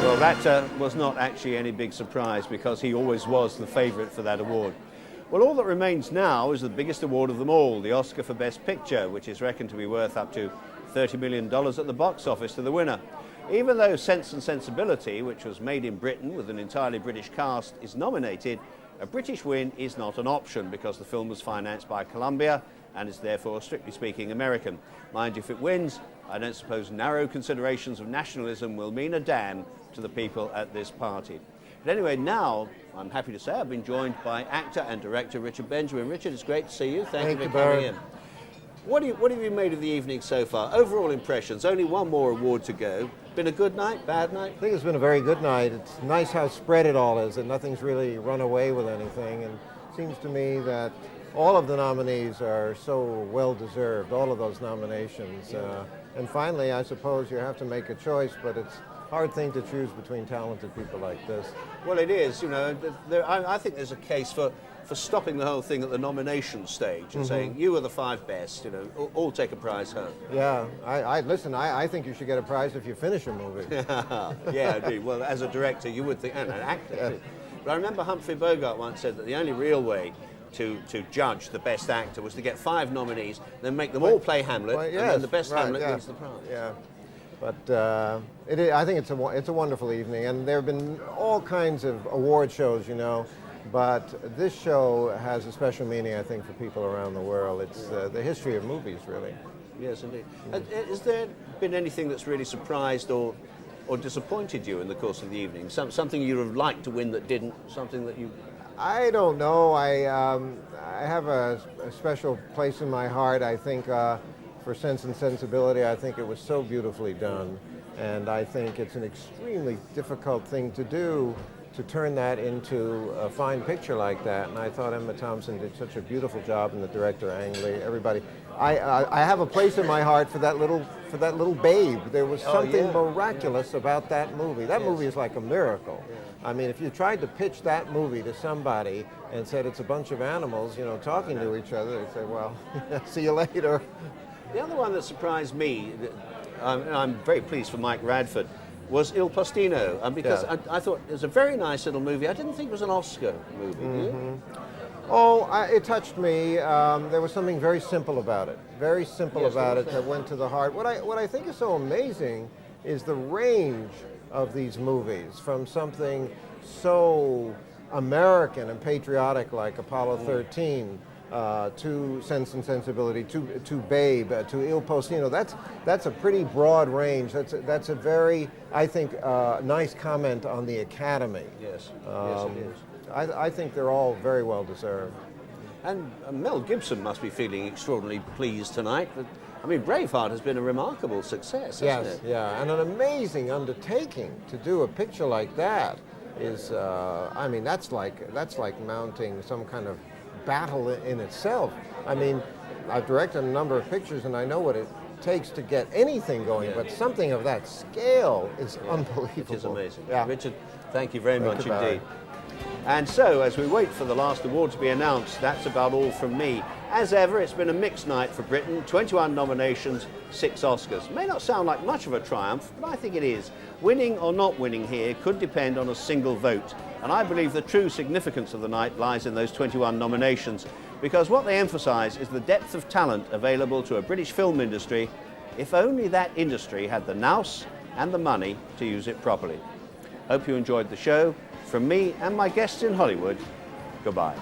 Well, that was not actually any big surprise because he always was the favourite for that award. Well, all that remains now is the biggest award of them all, the Oscar for Best Picture, which is reckoned to be worth up to $30 million at the box office to the winner. Even though Sense and Sensibility, which was made in Britain with an entirely British cast, is nominated, a British win is not an option because the film was financed by Columbia and is therefore, strictly speaking, American. Mind you, if it wins, I don't suppose narrow considerations of nationalism will mean a damn to the people at this party. But anyway, now I'm happy to say I've been joined by actor and director Richard Benjamin. Richard, it's great to see you. Thank you for coming in. What have you made of the evening so far? Overall impressions, only one more award to go. Been a good night, bad night? I think it's been a very good night. It's nice how spread it all is, and nothing's really run away with anything. And it seems to me that all of the nominees are so well deserved, all of those nominations. And finally, I suppose you have to make a choice, but it's a hard thing to choose between talented people like this. Well, it is. You know, I think there's a case for stopping the whole thing at the nomination stage and saying, you are the 5 best, you know, all take a prize home. Yeah, I think you should get a prize if you finish a movie. Yeah, I do. Well, as a director, you would think, and an actor too. But I remember Humphrey Bogart once said that the only real way to judge the best actor was to get 5 nominees, then make them all play Hamlet, and then the best Hamlet wins the prize. Yeah. But I think it's a wonderful evening, and there have been all kinds of award shows, you know, but this show has a special meaning, I think, for people around the world. It's the history of movies, really. Yes, indeed. Has there been anything that's really surprised or disappointed you in the course of the evening? Something you'd have liked to win that didn't? Something that you... I don't know. I have a special place in my heart, I think, for Sense and Sensibility. I think it was so beautifully done, and I think it's an extremely difficult thing to do, to turn that into a fine picture like that. And I thought Emma Thompson did such a beautiful job, and the director Ang Lee, everybody. I have a place in my heart for that little babe. There was something miraculous about that movie. That movie is like a miracle. I mean, if you tried to pitch that movie to somebody and said it's a bunch of animals, you know, talking to each other, they'd say, well, see you later. The other one that surprised me, and I'm very pleased for Mike Radford, was Il Postino, because I thought it was a very nice little movie. I didn't think it was an Oscar movie, did you? Oh, it touched me. There was something very simple about it. Very simple about it that went to the heart. What I think is so amazing is the range of these movies, from something so American and patriotic like Apollo 13, to Sense and Sensibility, to Babe, to Il Postino. That's a pretty broad range. That's a very, I think, nice comment on the Academy. Yes, yes it is. I think they're all very well deserved. And Mel Gibson must be feeling extraordinarily pleased tonight. I mean, Braveheart has been a remarkable success, hasn't it? Yeah, and an amazing undertaking to do a picture like that is, I mean, that's like mounting some kind of battle in itself. I mean, I've directed a number of pictures and I know what it takes to get anything going, but something of that scale is unbelievable. It is amazing. Yeah. Richard, thank you very much Barry. indeed. And so, as we wait for the last award to be announced, that's about all from me. As ever, it's been a mixed night for Britain, 21 nominations, 6 Oscars. May not sound like much of a triumph, but I think it is. Winning or not winning here could depend on a single vote. And I believe the true significance of the night lies in those 21 nominations, because what they emphasise is the depth of talent available to a British film industry, if only that industry had the nous and the money to use it properly. Hope you enjoyed the show. From me and my guests in Hollywood, goodbye.